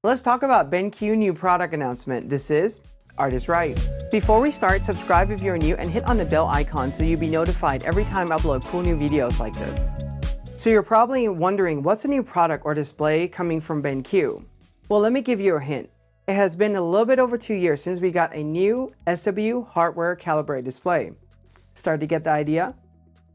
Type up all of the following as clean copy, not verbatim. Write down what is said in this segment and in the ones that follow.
Let's talk about BenQ new product announcement. This is ArtIsRight. Before we start, subscribe if you're new and hit on the bell icon so you'll be notified every time I upload cool new videos like this. So you're probably wondering, what's a new product or display coming from BenQ? Well, let me give you a hint. It has been a little bit over 2 years since we got a new SW hardware calibrated display. Start to get the idea?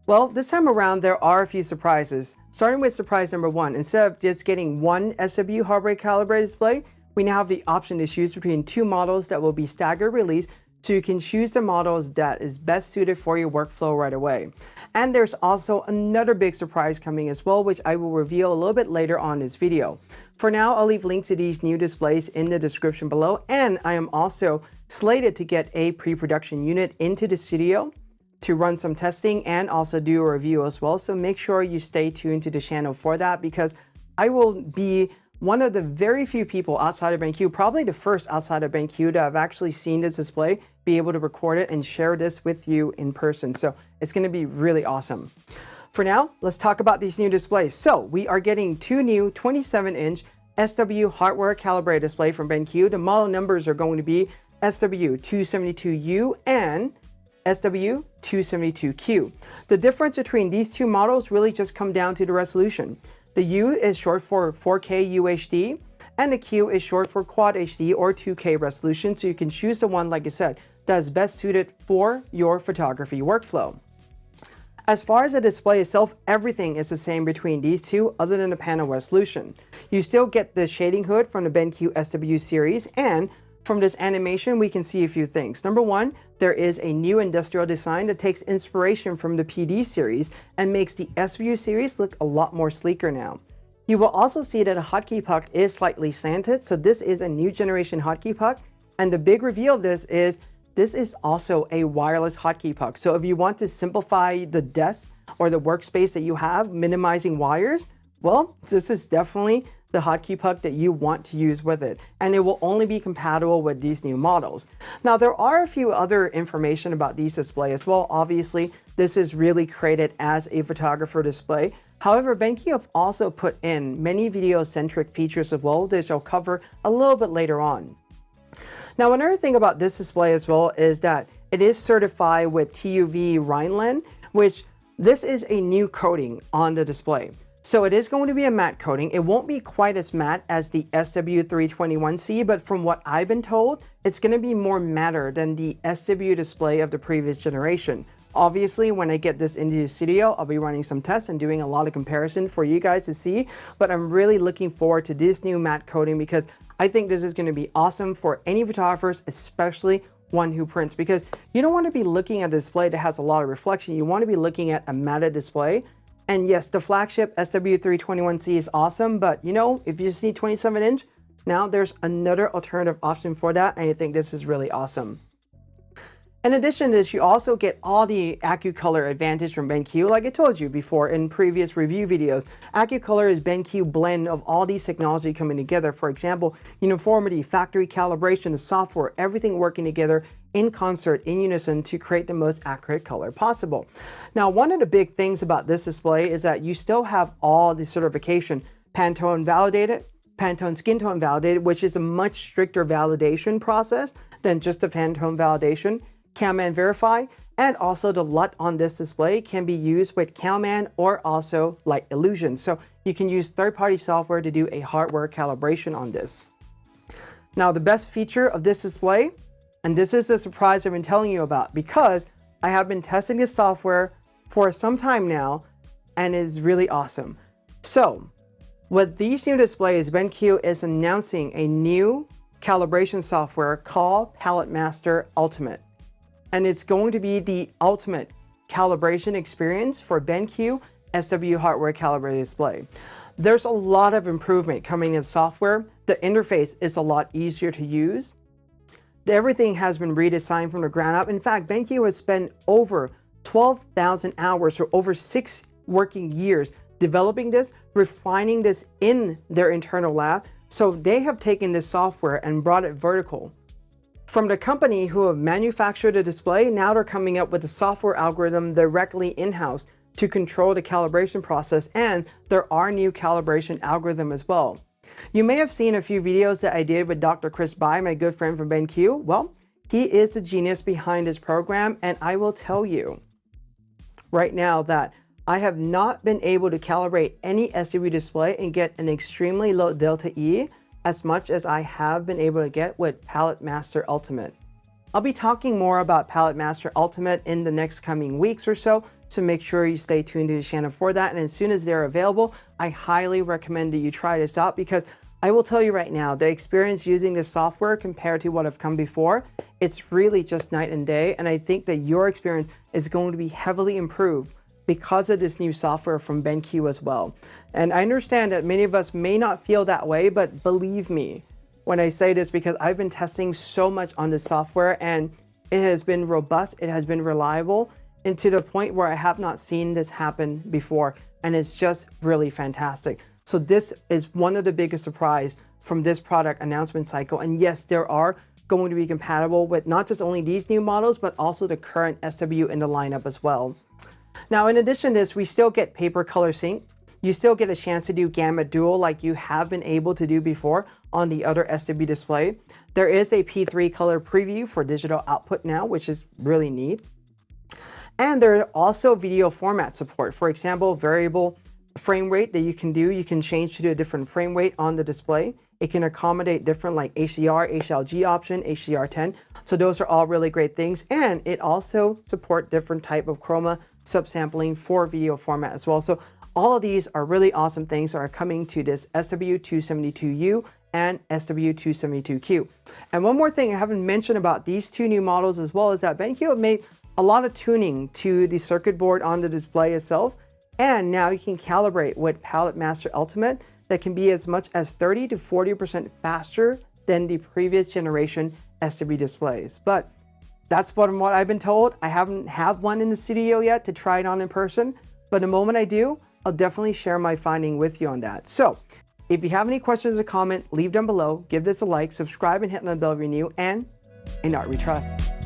Well, this time around, there are a few surprises. Starting with surprise number 1, instead of just getting one SW hardware calibrated display, we now have the option to choose between 2 models that will be staggered release, so you can choose the models that is best suited for your workflow right away. And there's also another big surprise coming as well, which I will reveal a little bit later on in this video. For now, I'll leave links to these new displays in the description below, and I am also slated to get a pre-production unit into the studio to run some testing and also do a review as well. So make sure you stay tuned to the channel for that, because I will be one of the very few people outside of BenQ, probably the first outside of BenQ, to have actually seen this display, be able to record it and share this with you in person. So it's going to be really awesome. For now, let's talk about these new displays. So we are getting 2 new 27-inch SW hardware calibrated display from BenQ. The model numbers are going to be SW272U and SW272Q. The difference between these 2 models really just come down to the resolution. The U is short for 4K UHD, and the Q is short for Quad HD or 2K resolution, so you can choose the one, like I said, that is best suited for your photography workflow. As far as the display itself, everything is the same between these 2 other than the panel resolution. You still get the shading hood from the BenQ SW series, and from this animation, we can see a few things. Number 1, there is a new industrial design that takes inspiration from the PD series and makes the SW series look a lot more sleeker now. You will also see that a hotkey puck is slightly slanted, so this is a new generation hotkey puck. And the big reveal of this is also a wireless hotkey puck. So if you want to simplify the desk or the workspace that you have, minimizing wires, well, this is definitely the hotkey puck that you want to use with it, and it will only be compatible with these new models. Now, there are a few other information about these displays as well. Obviously, this is really created as a photographer display. However, BenQ have also put in many video-centric features as well, which I'll cover a little bit later on. Now, another thing about this display as well is that it is certified with TUV Rhineland, which this is a new coating on the display. So it is going to be a matte coating. It won't be quite as matte as the SW321C, but from what I've been told, it's going to be more matter than the SW display of the previous generation. Obviously, when I get this into the studio, I'll be running some tests and doing a lot of comparison for you guys to see, but I'm really looking forward to this new matte coating because I think this is going to be awesome for any photographers, especially one who prints, because you don't want to be looking at a display that has a lot of reflection. You want to be looking at a matte display. And yes, the flagship SW321C is awesome, but you know, if you just need 27-inch, now there's another alternative option for that, and I think this is really awesome. In addition to this, you also get all the AccuColor advantage from BenQ. Like I told you before in previous review videos, AccuColor is BenQ blend of all these technology coming together. For example, uniformity, factory calibration, the software, everything working together in concert, in unison to create the most accurate color possible. Now, one of the big things about this display is that you still have all the certification, Pantone validated, Pantone skin tone validated, which is a much stricter validation process than just the Pantone validation. CalMan Verify, and also the LUT on this display can be used with CalMan or also Light Illusion. So you can use third-party software to do a hardware calibration on this. Now, the best feature of this display, and this is the surprise I've been telling you about because I have been testing this software for some time now and it's really awesome. So with these new displays, BenQ is announcing a new calibration software called Palette Master Ultimate. And it's going to be the ultimate calibration experience for BenQ SW hardware calibrated display. There's a lot of improvement coming in software. The interface is a lot easier to use. Everything has been redesigned from the ground up. In fact, BenQ has spent over 12,000 hours or over 6 working years developing this, refining this in their internal lab. So they have taken this software and brought it vertical. From the company who have manufactured the display, now they're coming up with a software algorithm directly in-house to control the calibration process, and there are new calibration algorithms as well. You may have seen a few videos that I did with Dr. Chris Bai, my good friend from BenQ. Well, he is the genius behind this program, and I will tell you right now that I have not been able to calibrate any SW display and get an extremely low delta E as much as I have been able to get with Palette Master Ultimate. I'll be talking more about Palette Master Ultimate in the next coming weeks or so make sure you stay tuned to the channel for that. And as soon as they're available, I highly recommend that you try this out, because I will tell you right now, the experience using this software compared to what I've come before, it's really just night and day. And I think that your experience is going to be heavily improved because of this new software from BenQ as well. And I understand that many of us may not feel that way, but believe me when I say this, because I've been testing so much on this software and it has been robust, it has been reliable, and to the point where I have not seen this happen before. And it's just really fantastic. So this is one of the biggest surprise from this product announcement cycle. And yes, there are going to be compatible with not just only these new models, but also the current SW in the lineup as well. Now, in addition to this, we still get paper color sync. You still get a chance to do gamut dual like you have been able to do before on the other SW display. There is a P3 color preview for digital output now, which is really neat. And there are also video format support. For example, variable frame rate that you can do. You can change to a different frame rate on the display. It can accommodate different like HDR, HLG option, HDR10. So those are all really great things. And it also supports different type of chroma subsampling for video format as well. So all of these are really awesome things that are coming to this SW272U and SW272Q. And one more thing I haven't mentioned about these two new models as well is that BenQ have made a lot of tuning to the circuit board on the display itself. And now you can calibrate with Palette Master Ultimate that can be as much as 30 to 40% faster than the previous generation SW displays. But that's what I've been told. I haven't had one in the studio yet to try it on in person, but the moment I do, I'll definitely share my finding with you on that. So if you have any questions or comment, leave them below, give this a like, subscribe, and hit on the bell if you're new, and in art we trust.